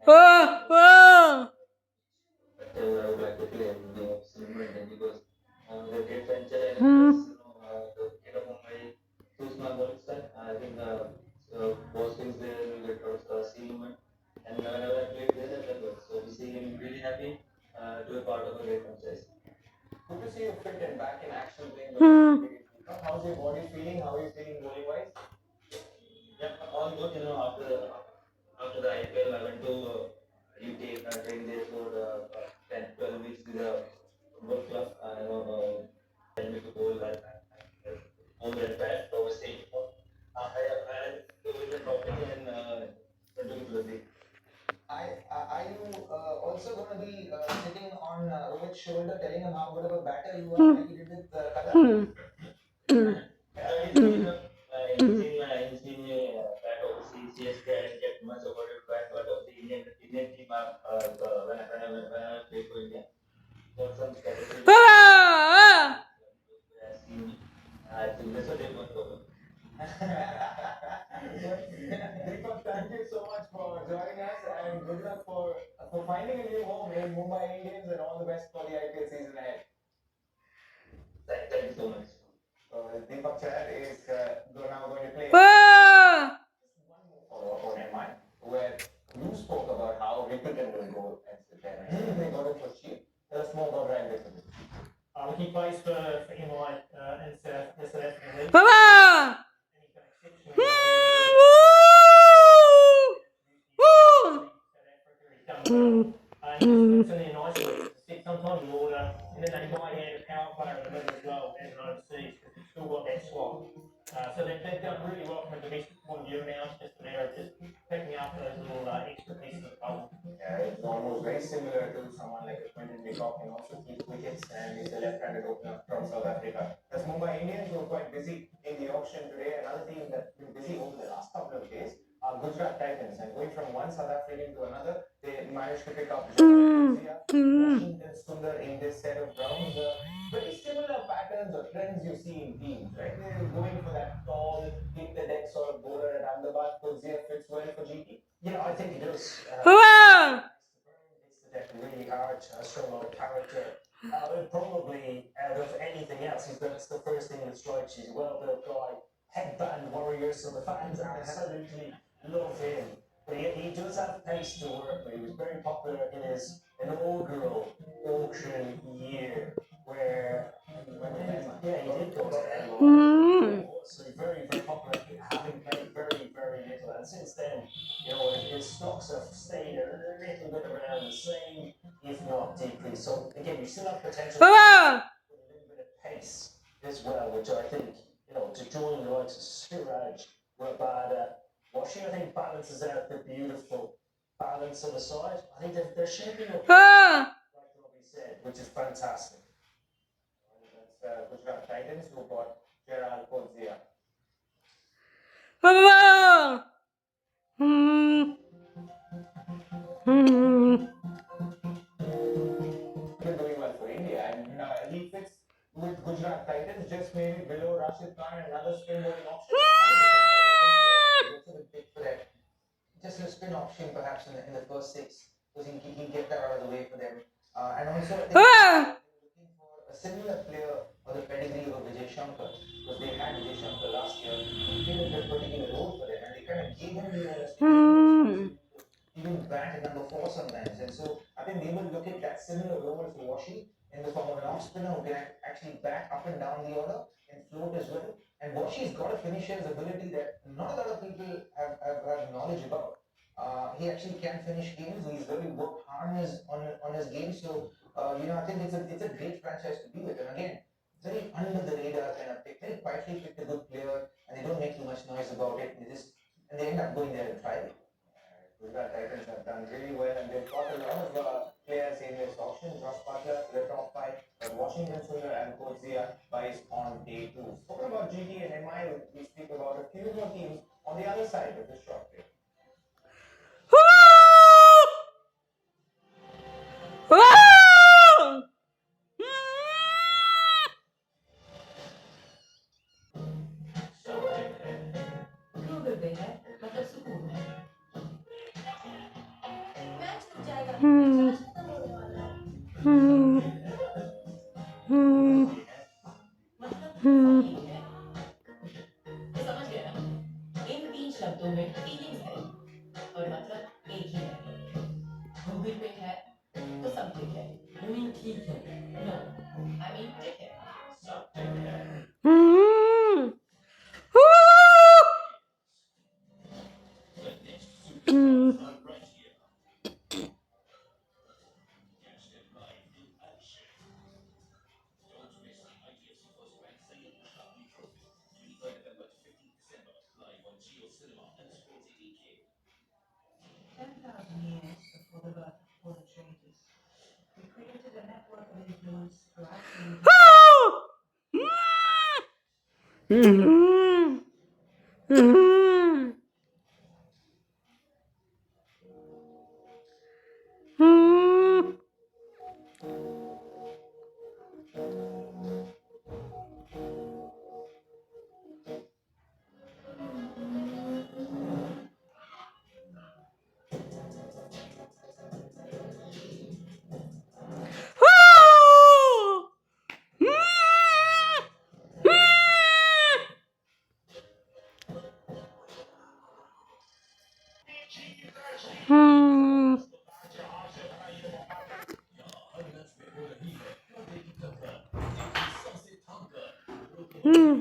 Oh, oh. I would like to play in the Simran because the great venture and plus Hmm. the kid of Mumbai choose my bowling style. I think boss is there, we get see him and whenever I played there, I played well. So we see him really happy to be part of a great franchise. Good to see you fit and back in action playing Hmm. domestic cricket. How's your body feeling? How are you feeling bowling wise? Yeah, all good. After the IPL, I went to UK, trained there for 10, 12 weeks with the football club. I know tell me to bowl like bowl and bat, obviously. I to win the trophy and continue to the league. Are you also going to be sitting on Rohit's shoulder, telling him how good of a batter you are, Hmm. like you did with Kada? Hmm. Hmm. Hmm. Hmm. He's seen that obviously CSK. I didn't get much about it, but of the Indian team, when I played for India, got some capability. Ah! Has seen, I think that's what they want to do. Deepak, thank you so much for joining us and good luck for finding a new home in Mumbai Indians and all the best for the IPL season ahead. Thank you so much. Deepak Chahar is now going to play Ah! one more follow-up on MI, where you spoke about how Ripken will go as the chairman. They got it for cheap. Tell us more about Ryan Ripken. He plays for MI in South African League. Baba! And he's done exceptionally well there. Hmm. Woo! Woo! South Africa, he's done well. He just fits in there nicely. As I said, sometimes you order, and then they might add a power player in the middle as well as an overseas because they've still got that slot. So they've done really well from a domestic point of view now. It's just a matter of just picking up those little extra pieces of the puzzle. Yeah, it's almost very similar to someone like a Quinton de Kock can also keep wickets and he's the left-handed opener from South Africa. As Mumbai Indians were quite busy in the auction today, another team that's been busy over the last couple of days are Gujarat Titans. And going from one South African to another, they managed to pick up Hmm. Jaya, Hmm. Washington Sundar in this set of rounds. Very similar patterns or trends you see in teams, right? They're going for that tall, hit the deck sort of bowler, and Ahmedabad Coetzee fits well for GT. Yeah, I think he does. Baba! Hits the deck really hard, show a lot of character. Probably out of anything else, that's the first thing that strikes you. He's a well-built guy, headband warrior, so the fans absolutely love him. But he does have pace to work with. He was very popular in his inaugural auction year, where yeah, he did go to Hmm. MI. So he's very, very popular, having played very, very little. And since then, his stocks have stayed a little bit around the same, if not decreased. So again, you still have potential Baba! with a little bit of pace as well, which I think, to join the likes of Siraj, Rabada, Washington, I think balances out the beautiful balance of the side. I think they're shaping up, Ah! like Robbie said, which is fantastic. That's Gujarat Titans who got Gerald Coetzee. Baba! Hmm. Hmm. Been doing well for India, and he fits with Gujarat Titans, just maybe below Rashid Khan and another spin bowling option. He gets a bit big for that. Just a spin option, perhaps in the first six, because he can get that out of the way for them. And also, I think Ah! they're looking for a similar player for the pedigree of Vijay Shankar, because they had Vijay Shankar last year. He played a particular role for them, and they kind of gave him the Hmm. responsibility even bat at number four sometimes. And so I think they will look at that similar role for Washi in the form of an off spinner who can actually bat up and down the order and float as well. And Washi's got a finisher's ability that not a lot of people have knowledge about. He actually can finish games. He's really worked hard on his game. So I think it's a great franchise to be with. And again, very under the radar kind of pick. Very quietly picked a good player, and they don't make too much noise about it. They end up going there and thriving. Gujarat Titans have done really well, and they've got a lot of players in this auction. Josh Butler, the top five, but Washington Sundar and Coetzee buys on day two. Spoken about GT and MI, we speak about a few more teams on the other side of this short break. Woo! Woo! Gurur देते हैं मतलब सुकून है Hmm. Hmm. Hmm. Hmm. तो समझ गए ना? इन 3 शब्दों में फीलिंग्स है और मतलब एक ही है। गूगल पे है तो सब ठीक है। You mean ठीक है? No, I mean ठीक है। सब ठीक है। Hmm. Hmm. Hmm. Hmm. Hmm. Hmm. Hmm.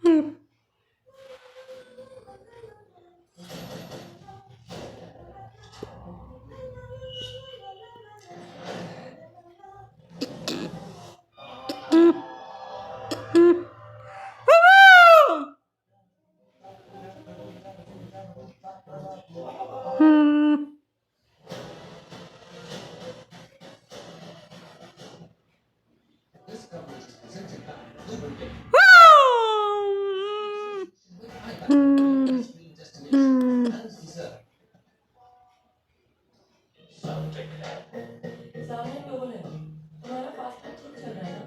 Hmm. Hmm. Hmm. Hmm. सामने लोगों ने तुम्हारा फास्ट फूड ठीक चल रहा है ना?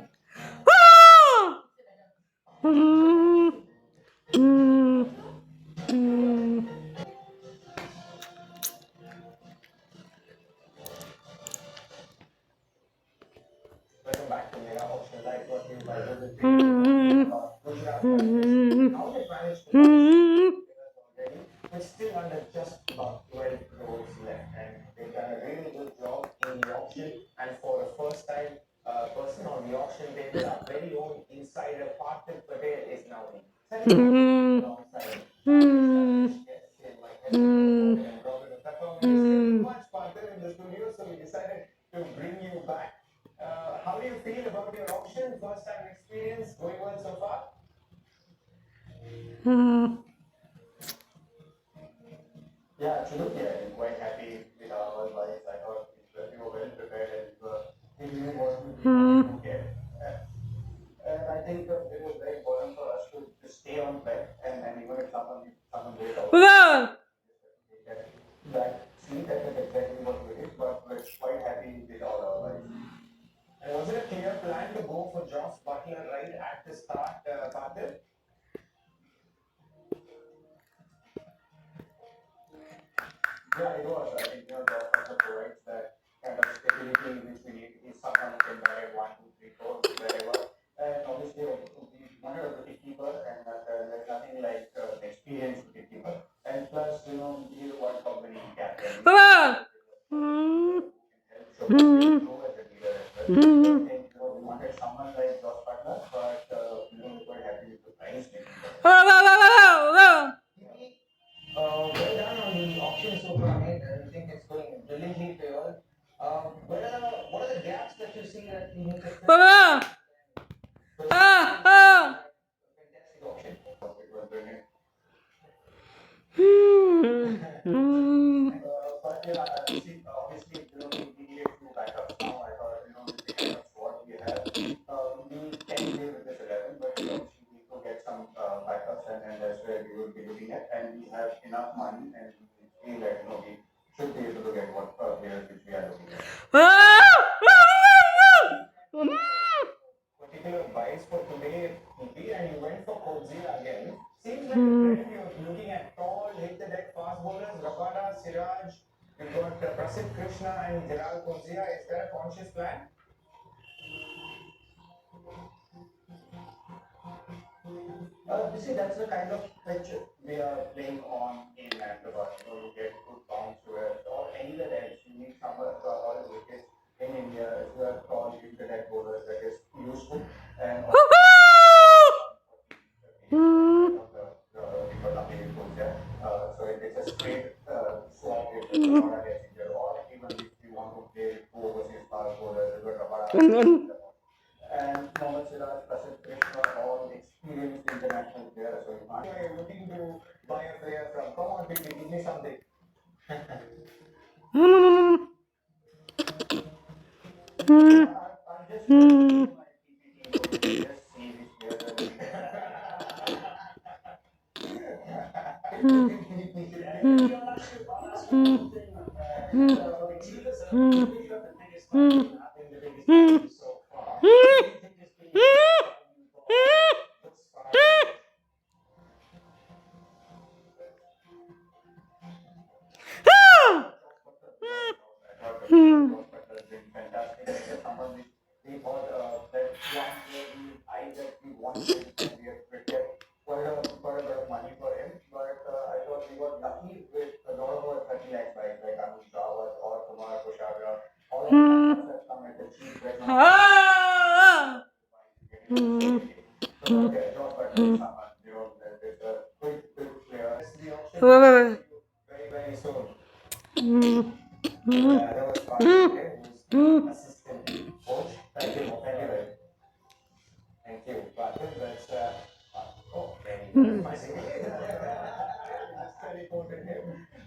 Hmm. Hmm. Hmm. Welcome back to Mega Auction Live, brought to you by Google Pay. Hmm. Gujarat Hmm. now they've managed to Hmm. already. It's still under just about 12 crores left, and they've done a really good job in the auction. And for the first time, person on the auction table, our very own insider Parthiv Patel is now in. Hmm. Alongside Hmm. guests in my Hmm. and Robert and Pepper. We missed you too much, Parthiv, in the studio, so we decided to bring you back. How do you feel about your auction? First time experience, going well so far? Hmm. Yeah, absolutely. I'm quite happy with our advice. I thought we were well prepared and we knew what we wanted to get. And I think it was very important for us to stay on track and even if someone goes out, that see that is exactly what we did, but we're quite happy with all our advice. And was it a clear plan to go for Josh Butler right at the start, Parthiv? Yeah, it was. I think Josh Butler provides that kind of stability which we need. He's someone who can drive 1, 2, 3, 4 wherever. And obviously, we wanted a wicketkeeper, and there's nothing like an experienced wicketkeeper. And plus, he's a World Cup winning captain. Hmm. So he can grow as a leader as well. So Hmm. I think we wanted someone like Josh Butler, but we're quite happy with the price we got. Well done on the auction so far, mate. I think it's going brilliantly for you all. What are the gaps that you see that you need to fill? Fantastic auction. It was brilliant. But yeah, see, obviously, we needed two backups now. I thought, with the kind of squad we have, we can play with this 11, but we obviously need to get some backups, and that's where we will be looking at. And we have enough money, and we feel that, we should be able to get what players which we are looking at. Particular buys for today, PP, and you went for Kozia again. Seems like a trend. You're looking at tall, hit the deck fast bowlers, Rabada, Siraj, Prasidh Krishna and Jalal Kunzia, is there a conscious plan? You see, that's the kind of pitch we are playing on in Ahmedabad. You know, you get good bounce to it, or anywhere else. You need someone for all the wickets in India. If you have tall internet bowlers, that is useful. And also, so it's a straight swap if Rabada gets injured, or even if you want to play two overseas fast bowlers, if Rabada. And Mohammad Siraj, Prasidh Krishna, all experienced international players. So if you're looking to buy a player from, come on, baby, give me something. I'm just my PPT, just see these players. So far. Very, very soon. There was who's assistant coach. Thank you, thank you. But that's very nice. Teleported him.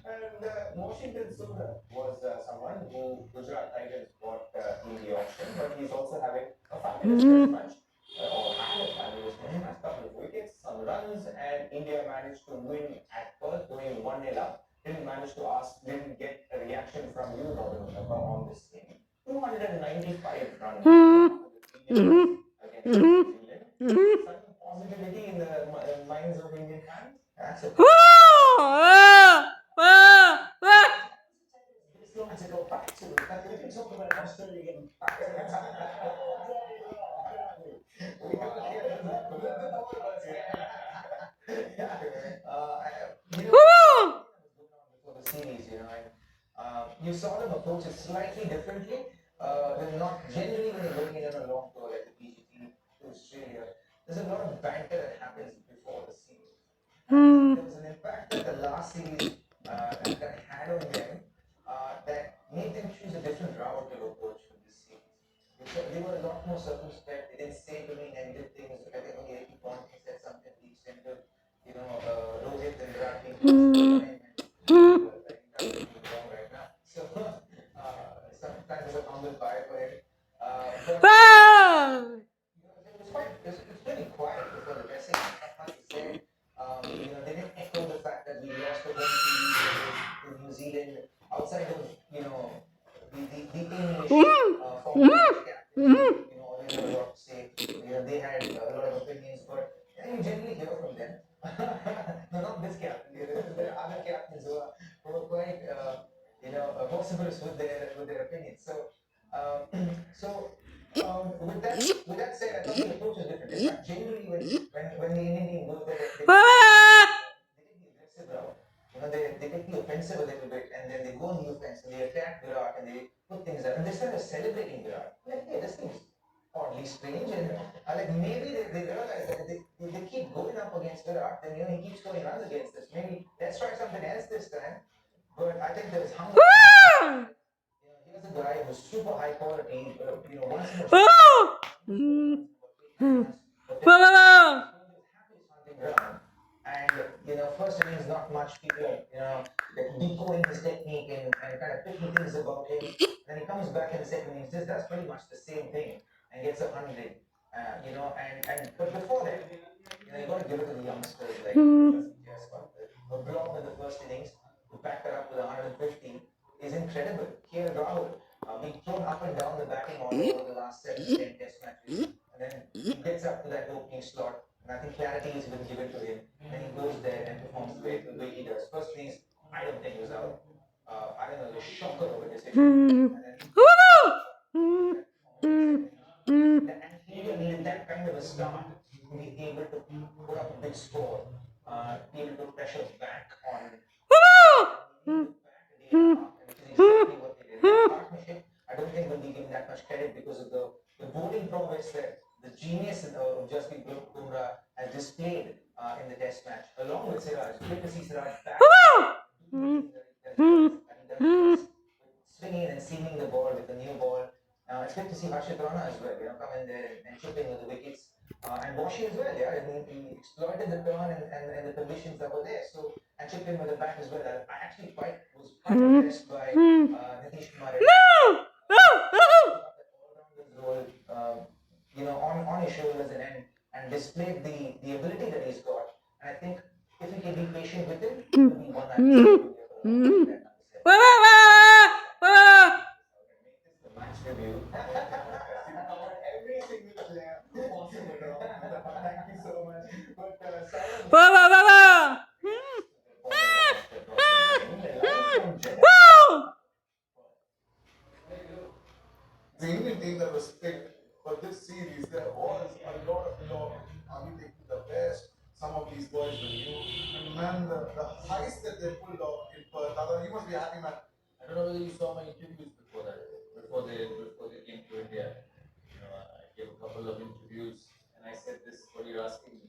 And Washington Sundar was someone who Gujarat Tigers bought in the auction, but he's also having a fabulous test match. Or had a fabulous test match, couple of wickets, some runs, and India managed to win at Perth, going 1-0 up. Didn't get a reaction from you, Robin, on this game. 295 runs against New Zealand. Some positivity in the minds of Indian fans. That's a let's go back to we can talk about Australia again. For the series, you saw them approach it slightly differently. They're not generally when you're going in on a long tour like the PGT to Australia. There's a lot of banter that happens before the series. There was an impact that the last series that had on them that made them choose a different route to approach for this series. They were a lot more circumspect. They didn't say too many negative things. I think only Ricky Ponting said something to the extent of, Rohit and Virat being right now. So sometimes it's a humble pie for him. But it's pretty quiet before the dressing room. Like you said, they didn't echo the fact that we lost the home series to New Zealand outside of, the English former captains, always had a lot to say. They had a lot of opinions, but you generally hear from them. No, not this captain. There are other captains who are quite, vociferous with their opinions. With that said, I think the approach is different. In fact, generally, when the Indian team goes there, they take the aggressive route. They take the offensive a little bit, and then they go on the offense, and they attack Virat, and they put things up. And they started celebrating Virat. Like, hey, this thing's oddly strange, and like maybe they realize that they keep going up against Virat, then he keeps scoring runs against us. Maybe let's try something else this time. But I think there's hunger. Here's a guy who's super high quality. Once in a and first innings not much people decoding his technique and kind of picking things about him. Then he comes back in the second innings, just does pretty much the same thing and gets 100. But before that, you got to give it to the youngsters like a blob in the first innings who backed it up with 150 is incredible. KL Rahul being thrown up and down the batting order over the last 7-10 test matches, and then he gets up to that opening slot, and I think clarity has been given to him, and he goes there and performs the way he does. First innings, I don't think he was out. I don't know, the shocker over his And then and he will need that kind of a start to be able to put up a big score, be able to pressure back on which is exactly what they did. That partnership, I don't think we'll be given that much credit because of the bowling prowess that the genius of Jasprit Bumrah has displayed in the test match, along with Siraj. Great to see Siraj back. Swinging and seaming the ball with the new ball. It's good to see Harshit Rana as well, come in there and chip in with the wickets. And Washi as well, yeah. I mean, he exploited the turn and the conditions that were there. So, and chipped in with the bat as well. I actually was quite impressed by Nitish Kumar Reddy. Role, on his shoulders and displayed the ability that he's got. And I think if we can be patient with him, he will be one that match review. Every single player possible around. Thank you so much. The Indian team that was picked for this series, there was a lot of talk. Are we taking the best? Some of these boys were new. And man, the heist that they pulled off in Perth, you must be happy, man. I don't know whether you saw my interviews before that, before they came to India. I gave a couple of interviews and I said this, what you're asking me.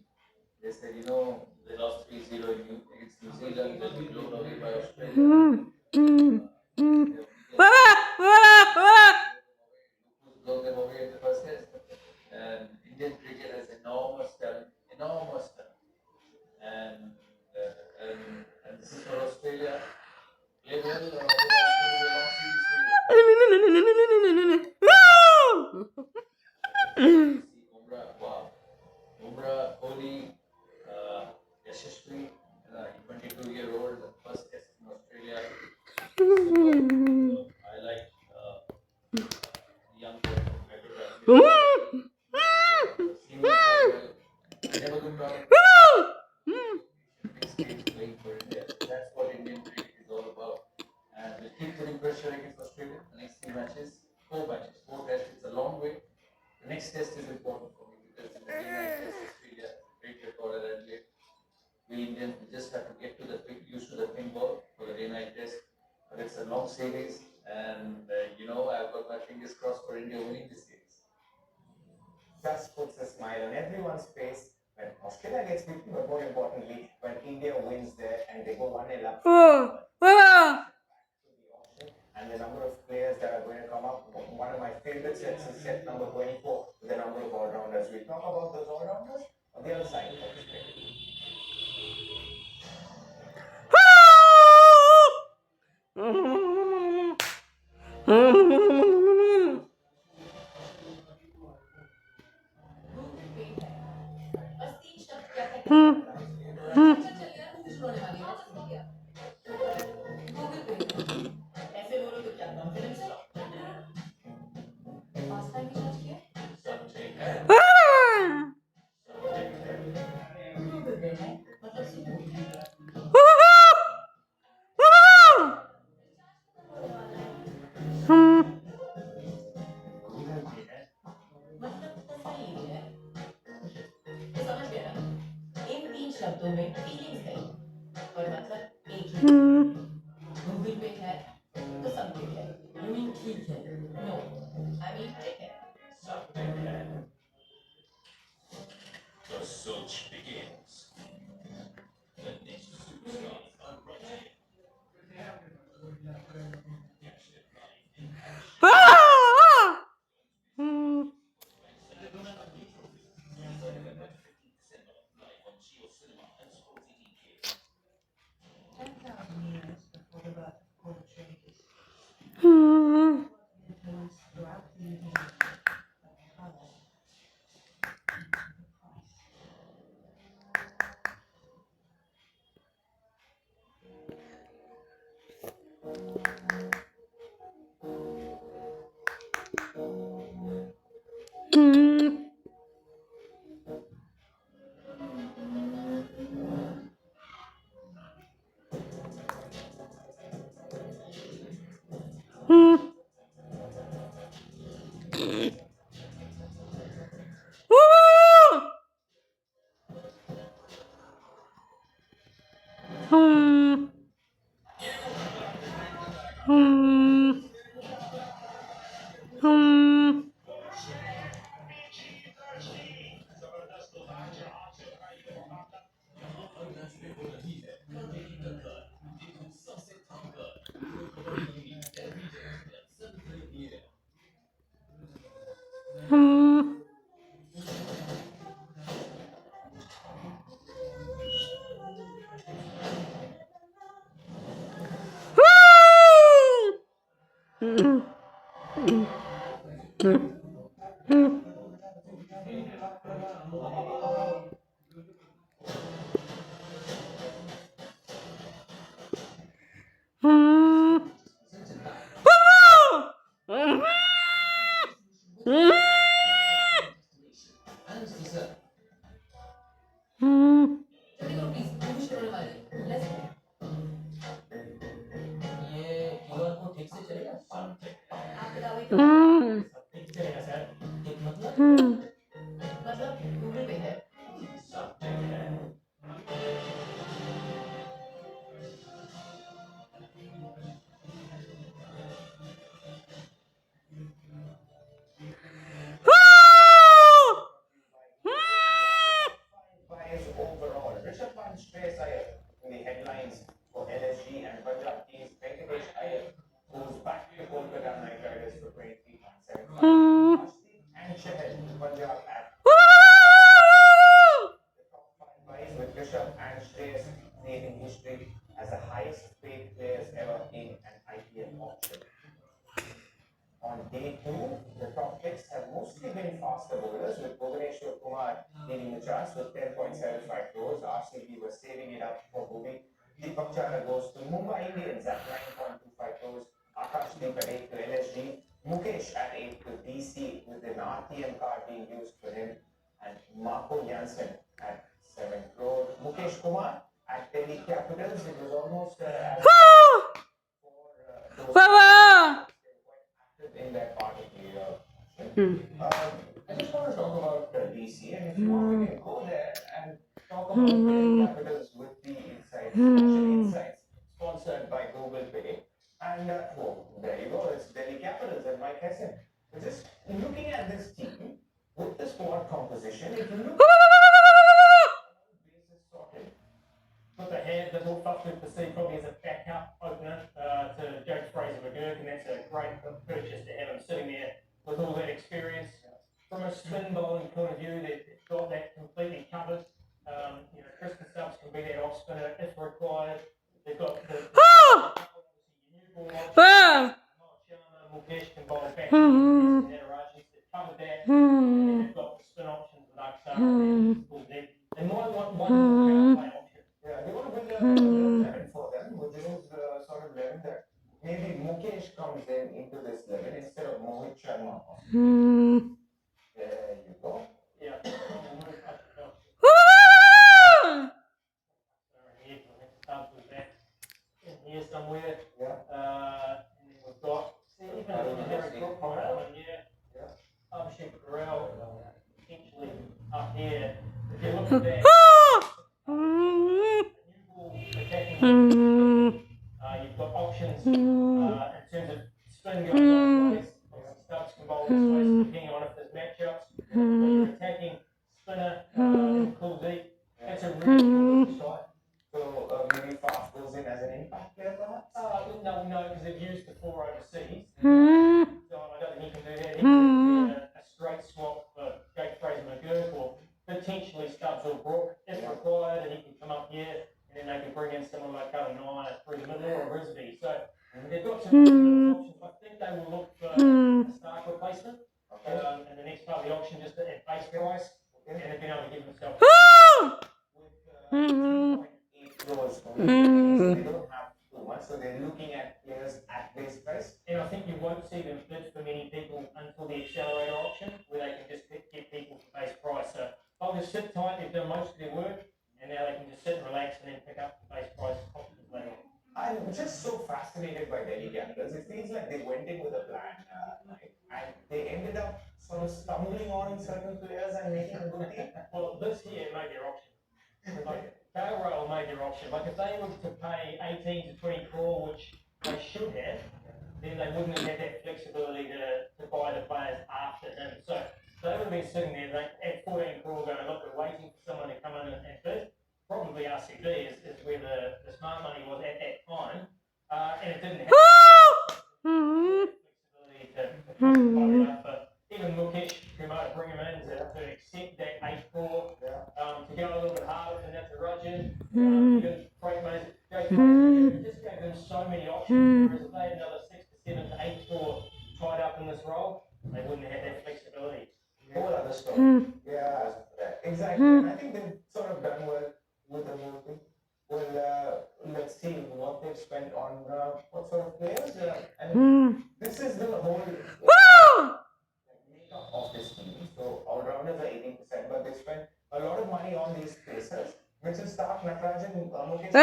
They said, they lost 3-0 against New Zealand, they'll be blown away by Australia. Blown them away in the first test. And Indian cricket has enormous talent. And this is for Australia. Play well, otherwise it will be a long series for you. Bumrah, wow. Bumrah, Kohli, Yashasvi, 22-year-old, first test in Australia. I like the young boy from Hyderabad. Never been proud of big stage playing for India. That's what Indian cricket is all about. And we'll keep putting pressure against Australia. The next 4 matches, 4 tests. It's a long way. The next test is important for me because in the day-night test, Australia, great record at Adelaide. We Indians just have to get used to the pin ball for the day-night test. But it's a long series, and I've got my fingers crossed for India winning this series. Just puts a smile on everyone's face when Australia gets beaten, but more importantly, when India wins there and they go 1-0 up. And the number of players that are going to come up, one of my favorite sets is set number 24 with the number of all-rounders. We talk about those all-rounders on the other side of Australia. बस 3 शब्द क्या कहते हैं चल यार कुछ होने वाली है हो गया गूगल पे ऐसे बोलो तो क्या कॉन्फिडेंस है पास टाइम की जांच किया गूगल पे है मतलब सुनो मतलब तसल्ली है तो समझ गया ना इन 3 शब्दों में फीलिंग्स है और मतलब एक ही गूगल पे है तो सब ठीक है यू मीन ठीक है नो आई मीन ठीक है The search begins. The next superstars are rising. Catch them live in action. November 15th live on Geo Cinema and Sports 18K. 10,000 years before the birth of poetry, influence throughout the universe of color and the price. And dessert. चलिए please movie शुरू होने वाली है let's go ये QR code ठीक से चलेगा? आप बताओ तो सब ठीक चलेगा सर। ठीक मतलब गूगल पे है सब ठीक है। Buys overall. Rishabh Pant, Shreyas Iyer in the headlines for LSG and Punjab teams. Venkatesh Iyer goes back to Kolkata Knight Riders for 23.75. Ashdeep and Chahal to Punjab at the top 5 buys with Rishabh and Shreyas creating history as the highest paid players ever in an IPL auction. On day 2, the top picks have mostly been faster bowlers, with Bhuvaneshwar Kumar leading the charts with 10.75 crores. RCB was saving it up for Bhuvi. Deepak Chahar goes to Mumbai Indians at 9.25 crores. Akashdeep at 8 to LSG. Mukesh at 8 to DC, with an RTM card being used for him. And Marco Jansen at 7 crores. Mukesh Kumar at Delhi Capitals. It was almost as for those in that part of the I just want to talk about DC, and if you want, we can go there and talk about the Capitals with the insights, actually insights sponsored by Google Pay. And there you go, it's Delhi Capitals and Mike Hessen. We're just looking at this team with the squad composition. If you look bases sorted, Look ahead, the North Bucks to see probably as a backup opener to James Fraser McGurk, and that's a great purchase to have him sitting there with all that experience. From a spin bowling point of view, they've got that completely covered. Tristan Stubbs can be that off spinner if required. They've got the new ball option. Mukesh can bowl back and they've covered that. And then they've got the spin options with Aksar and Full Deep. They might want one more power play option. yeah, they want to build a 11 for them, which is sort of 11 that maybe Mukesh comes in into this 11 instead of Mohit Sharma. There you go. Yeah. In here somewhere. Yeah. And then we've got even Harry Brook coming in, Yeah. Abhishek Burrell potentially up here. If you look at that, new ball attacking, you've got options in terms of spin going both ways. Obviously, Stubbs can bowl this way, depending on if there's matchups. But you're attacking spinner and Kuldeep. That's a really good side. So maybe Fast goes in as an impact player perhaps? No, because they've used the 4 overseas. So I don't think he can do that. He can be a straight swap for Jake Fraser McGurk or potentially Stubbs or Brook if required, and he can come up here and then they can bring in someone like Cullen Nye through the middle or Risby. So they've got some options. I think they will look for a Stark replacement in the next part of the auction just at base price, and they've been able to give themselves with 8 crores. So they don't have too much, so they're looking at players at base price. And I think you won't see them bid for many people until the accelerator option, where they can just get people for base price. So they'll just sit tight, they've done most of their work, and now they can just sit and relax and then pick up the base price options later on. And I'm just so fascinated by Delhi Capitals. It feels like they went in with a plan, right? And they ended up sort of stumbling on certain players and making a good team. Well, this year made their option. Like, Gale Rail made their option. Like, if they were to pay 18 to 20 crore, which they should have, then they wouldn't have had that flexibility to buy the players after him. So they would have been sitting there like, at 14 crore going, look, we're waiting for someone to come in and bid. Probably RCB is where the smart money was at that time. And it didn't have flexibility to buy it up. But even Mukesh, who might bring him in to accept that 8 crore, to go a little bit harder for Natarajan, even Frank Mays, it just gave them so many options. Whereas if they had another 6 to 7 to 8 crore tied up in this role, they wouldn't have that flexibility. Whole other story. Yeah, exactly. And I think they've sort of done well with the whole thing. Well, let's see what they've spent on what sort of players. And this is the whole makeup of this team. So all rounders are 80%, but they spent a lot of money on these pacers. Mitchell Stark, Natarajan, Mukesh.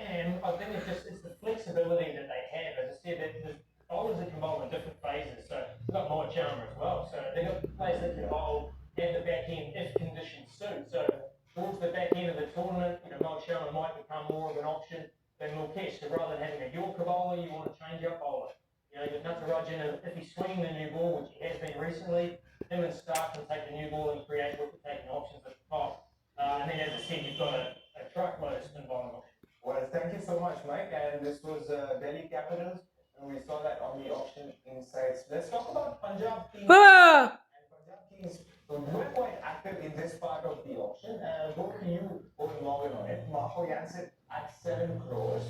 And I think it's the flexibility that they have. As I said, that the bowlers that can bowl in different phases. So they've got Moa Chalmer as well. So they've got players that can bowl at the back end if conditions suit. So towards the back end of the tournament, Moa Chalmer might become more of an option than Mukesh. So rather than having a Yorker bowler, you want to change up bowler. You've got Natarajan, if he's swinging the new ball, which he has been recently, him and Stark can take the new ball and create wicket-taking options at the top. And then, as I said, you've got a truckload of spin bowling options. Well, thank you so much, Mike. And this was Delhi Capitals, and we saw that on the auction insights. Let's talk about Punjab Kings. And Punjab Kings were quite active in this part of the auction. Go to you, Owen Morgan on it. Marco Jansen at 7 crores.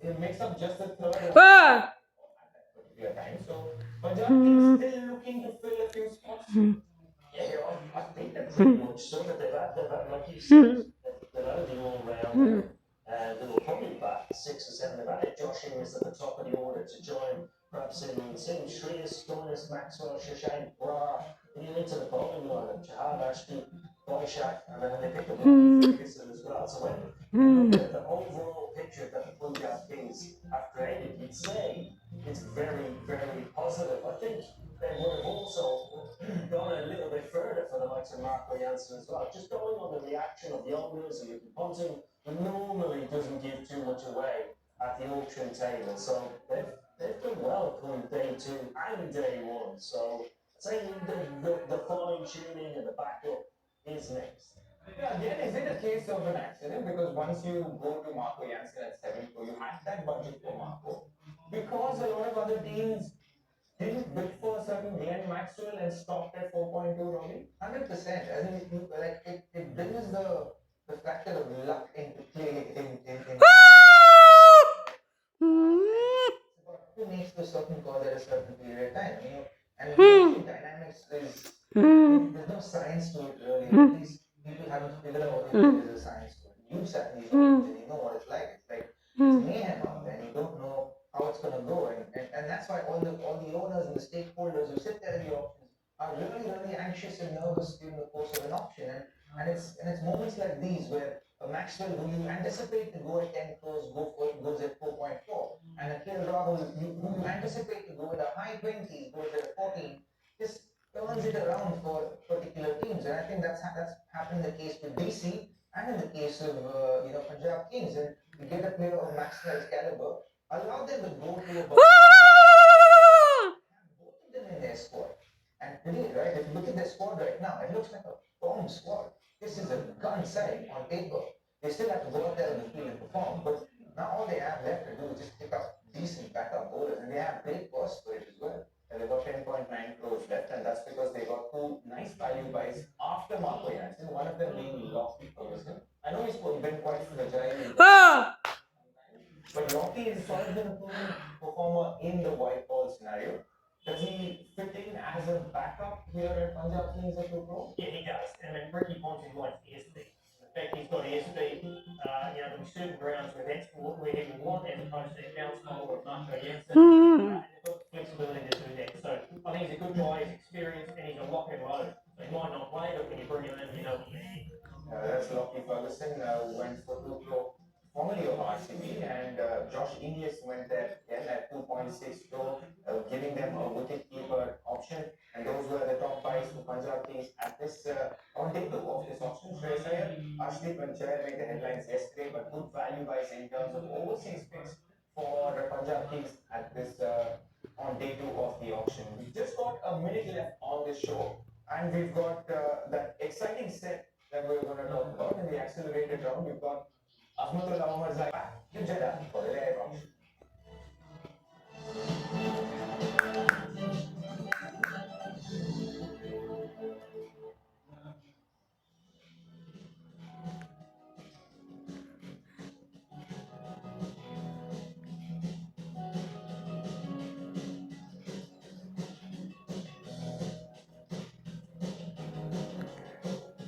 It makes up just a third of at that particular time. So Punjab Kings still looking to fill a few spots. Yeah, I think they're pretty much so, but they've had, like you said, they've had the all-round. They were probably about 6 or 7. They've added Josh Inglis at the top of the order to join perhaps in Shreyas, Stoinis, Maxwell, Shashank, Brar. And you're into the bowling line, Jahad Ashby, Boyshak, and then they picked up Ferguson as well. So when you look at the overall picture that the Punjab Kings have created, you'd say it's very, very positive. I think they would have also gone a little bit further for the likes of Marco Jansen as well. Just going on the reaction of the owners and the punting normally doesn't give too much away at the auction table. So they've done well from day 2 and day 1. So saying the fine tuning and the backup is next. Yeah, again, is it a case of an accident? Because once you go to Marco Jansen at 7 crore, you had that budget for Marco. Because a lot of other teams didn't bid for a certain Glenn Maxwell and stopped at 4.2 only. 100%. I think it brings the factor of luck into play who makes the certain call at a certain period of time, and the dynamics is there's no science to it really. At least people haven't figured out what there is a science to it. You certainly don't, and you know what it's like. It's like it's mayhem out there, and you don't know how it's gonna go, and that's why all the owners and the stakeholders who sit there in the auctions are really, really anxious and nervous during the course of an auction, and it's moments like these where a Maxwell who you anticipate to go at 10 crores goes at 4.4, and a KL Rahul who you anticipate to go at a high 20s goes at a 14, just turns it around for particular teams, and I think that's happened in the case with DC and in the case of Punjab Kings, and you get a player of Maxwell's caliber, allow them to go to a both of them in their squad. And today, right, if you look at their squad right now, it looks like a bomb squad. This is a gun side on paper. They still have to go out there in the field and perform, but now all they have left to do is just pick up decent backup bowlers, and they have great purse for it as well. And they've got 10.9 crores left, and that's because they got 2 nice value buys after Marco Jansen, one of them being Lockie Ferguson. I know he's been quite fragile, but Lockie is sort of been a proven performer in the white ball scenario. Does he fit in as a backup here at Punjab Kings at Pro? Yeah, he does. And then Ricky Ponting likes airspeed. The fact he's got airspeed, there'll be certain grounds where that's where he would want, as opposed to that bounce ball of Marco Jansen. And they've got the flexibility to do that. So I think he's a good guy, he's experienced, and he's a lock and load. So he might not play, but when you bring him in, you know what you need. That's Lockie Ferguson, went for 2 crore. Former family of RCB, and Josh Inglis went there again at 2.6 crore, giving them a wicket-keeper option. And those were the top buys for Punjab Kings at this on day two of this auction. Shreyas Iyer, Arshdeep and Chahar made the headlines yesterday, but good value buys in terms of overseas picks for the Punjab Kings at this on day two of the auction. We've just got a minute left on this show, and we've got that exciting set that we're going to talk about in the accelerated round. We've got Ahmadullah Omarzai back to Jeddah for the live auction.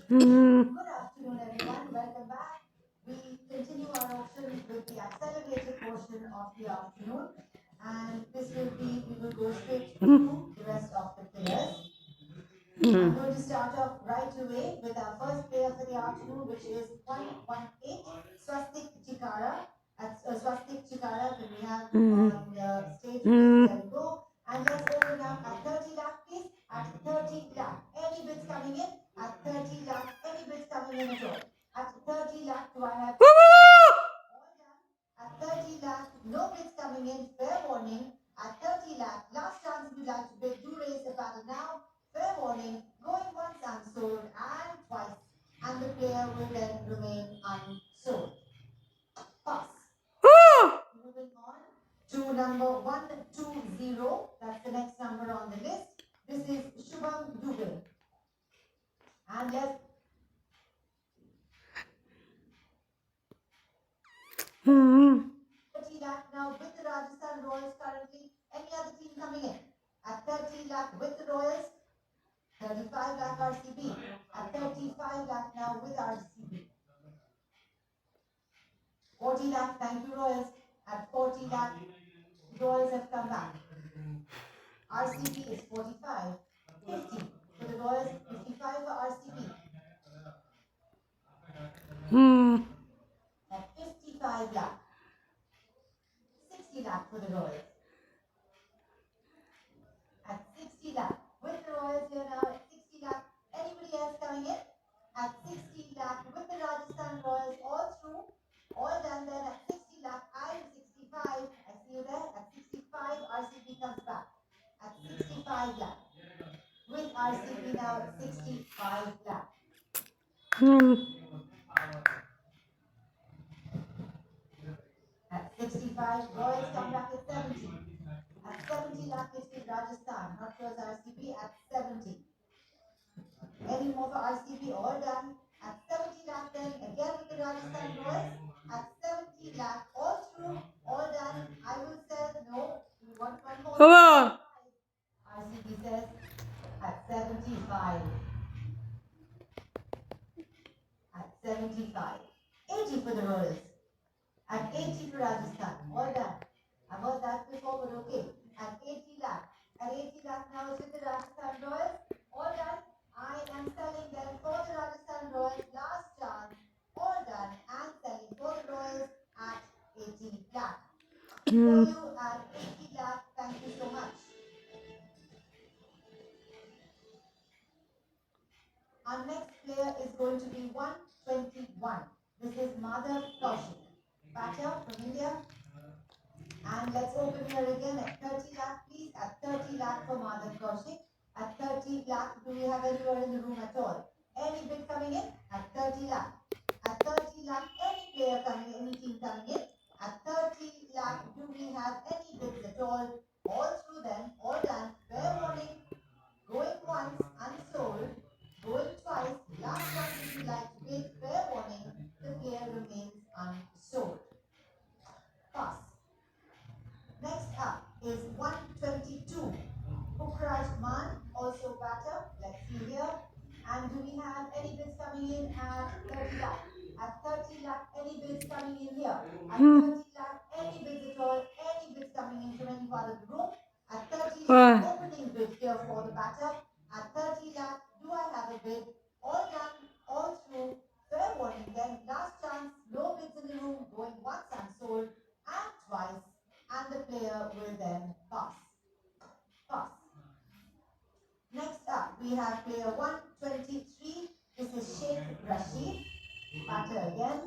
mm, Good afternoon, everyone. Welcome back. We continue our auction with the accelerated portion of the afternoon, and this will be, we will go straight to the rest of the players. I'm going to start off right away with our first player for the afternoon, which is 118, Swastik Chikara. Swastik Chikara, can we have on the stage, please? There we go. And let's open up at 30 lakh, please. At 30 lakh. Any bids coming in? At 30 lakh. Any bids coming in at all? At 30 lakh, do I have? All done. At 30 lakh, no bids coming in. Fair warning. At 30 lakh, last chance if you'd like to bid, do raise the battle now. Fair warning, going once unsold and twice, and the player will then remain unsold. Pass. Moving on to number 120. That's the next number on the list. This is Shubham Dubey. And let's 30 lakh now with the Rajasthan Royals currently. Any other team coming in? At 30 lakh with the Royals. 35 lakh RCB. At 35 lakh now with RCB. 40 lakh, thank you Royals. At 40 lakh, Royals have come back. RCB is 45. 50 for the Royals, 55 for RCB. At 55 lakh. 60 lakh for the Royals. At 60 lakh. With the Royals here now at 60 lakh. Anybody else coming in? At 60 lakh with the Rajasthan Royals all through. All done then at 60 lakh. I'm 65. I see you there. At 65, RCB comes back. At 65 lakh. With RCB now at 65 lakh. At 65, Royals come back at 70. At 70 lakh, it's with Rajasthan, not yours RCB, at 70. Any more for RCB? All done. At 70 lakh then, again with the Rajasthan Royals. At 70 lakh, all through, all done. I will say no. We want one more. RCB says at 75. At 75. 80 for the Royals. At 80 for Rajasthan. All done. I've heard that before, but okay. At 80 lakh. At 80 lakh now is with the Rajasthan Royals. All done. I am selling them for the Rajasthan Royals. Last chance. All done. And selling for the Royals at 80 lakh. For you at 80 lakh. Thank you so much. Our next player is going to be 121. This is Madhav Kaushik. Batter from India. And let's open here again at 30 lakh, please. At 30 lakh for Madhav Kaushik. At 30 lakh, do we have anyone in the room at all? Any bid coming in? At 30 lakh. At 30 lakh, any player coming in, any team coming in? At 30 lakh, do we have any bids at all? All through them, all done. Fair warning. Going once, unsold. Going twice. Last one, if you like to bid. Fair warning. The player remains unsold. Pass. Next up is 122. Pukraj Man, also batter. Let's see here. And do we have any bids coming in at 30 lakh? At 30 lakh, any bids coming in here? At 30 lakh, any bids at all? Any bids coming in from any part of the room? At 30 lakh, opening bid here for the batter. At 30 lakh, do I have a bid? All done, all through. Fair warning then. Last chance, no bids in the room. Going going once unsold and twice, and the player will then pass. Pass. Next up, we have player 123. This is Sheikh Rashid. Batter again.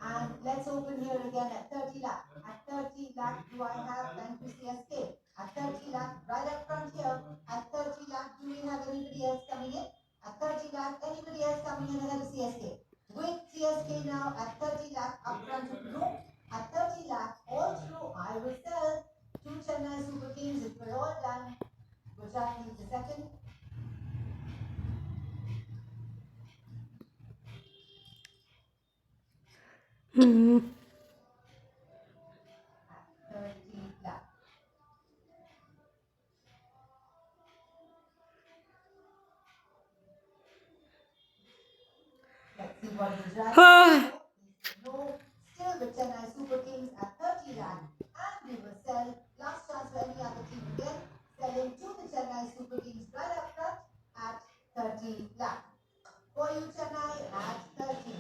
And let's open here again at 30 lakh. At 30 lakh, do I have, thank you CSK. At 30 lakh, right up front here. At 30 lakh, do we have anybody else coming in? At 30 lakh, anybody else coming in ahead of CSK? With CSK now at 30 lakh up front of the room. At 30 lakh, all through, I will sell to Chennai Super Kings if we're all done. Gujarat needs a second. At 30 lakh. Let's see what Gujarat no, still the Chennai Super Kings at 30 lakh, and we will sell. Last chance for any other team again, selling to the Chennai Super Kings right up front at 30 lakh. For you, Chennai at 30.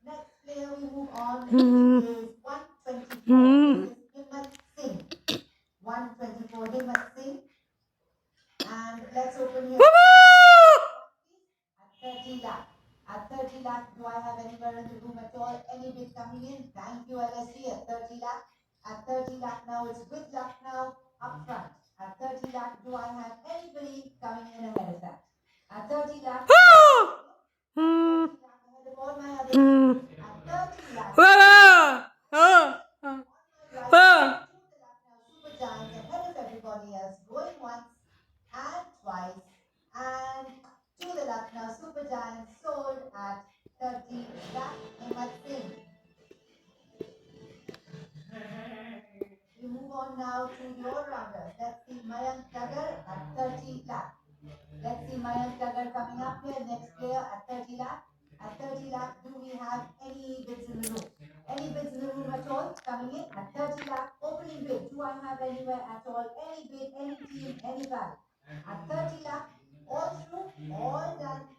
Next player we move on is 124. This is Himmat Singh. 124 Himmat Singh. And let's open here. At 30 lakh. At 30 lakh, do I have anywhere in the room at all? Any bid coming in? Thank you, LSG. At 30 lakh. At 30 lakh now, it's with luck now up front. At 30 lakh, do I have anybody coming in ahead of that? At 30 lakh. 30 lakh ahead of all my other. At 30 lakh. Right, to the left now, Super Giants ahead of everybody else, going once and twice, and to the left now, Super Giants sold at 30 lakh. Himmat Singh. We move on now to your rounders. Let's see Mayank Dagar at 30 lakh. Let's see Mayank Dagar coming up here. Next player at 30 lakh. At 30 lakh, do we have any bids in the room? Any bids in the room at all coming in? At 30 lakh, opening bid. Do I have anywhere at all? Any bid, any team, any value? At 30 lakh, all through, all done.